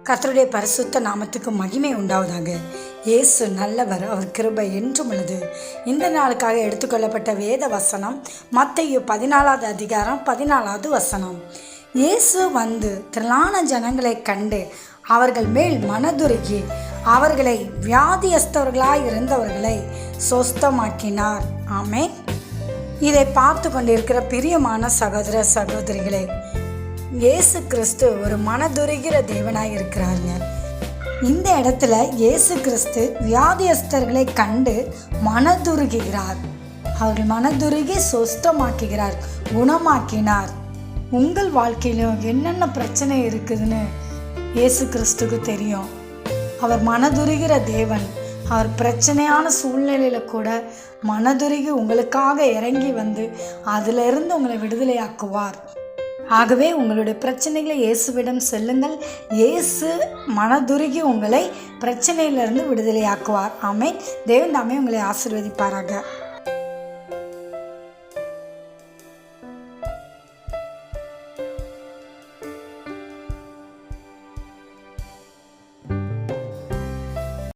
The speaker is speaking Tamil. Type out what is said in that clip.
கர்த்தருடைய பரிசுத்த நாமத்துக்கு மகிமை உண்டாவதாக. இயேசு நல்லவர், அவர் கிருபை என்றும் உள்ளது. இந்த நாளுக்காக எடுத்துக்கொள்ளப்பட்ட வேத வசனம் மத்தேயு 14வது அதிகாரம் 14வது வசனம். இயேசு வந்து திரளான ஜனங்களை கண்டு அவர்கள் மேல் மனதுருகி அவர்களை வியாதியஸ்தவர்களாய் இருந்தவர்களை சொஸ்தமாக்கினார். ஆமென். இதை பார்த்து கொண்டிருக்கிற பிரியமான சகோதர சகோதரிகளே, இயேசு கிறிஸ்து ஒரு மனதுருகிற தேவனாய் இருக்கிறாருங்க. இந்த இடத்துல இயேசு கிறிஸ்து வியாதியஸ்தர்களை கண்டு மனதுருகிறார். அவர்கள் மனதுருகி சொஸ்தமாக்குகிறார், குணமாக்கினார். உங்கள் வாழ்க்கையிலும் என்னென்ன பிரச்சனை இருக்குதுன்னு இயேசு கிறிஸ்துக்கு தெரியும். அவர் மனதுருகிற தேவன். அவர் பிரச்சனையான சூழ்நிலையில் கூட மனதுருகி உங்களுக்காக இறங்கி வந்து அதிலிருந்து உங்களை விடுதலையாக்குவார். ஆகவே உங்களுடைய பிரச்சனைகளை இயேசுவிடம் செல்லுங்கள். இயேசு மனதுருகி உங்களை பிரச்சனையிலிருந்து விடுதலையாக்குவார். ஆமென். தேவன் தாமே உங்களை ஆசீர்வதிப்பாராக.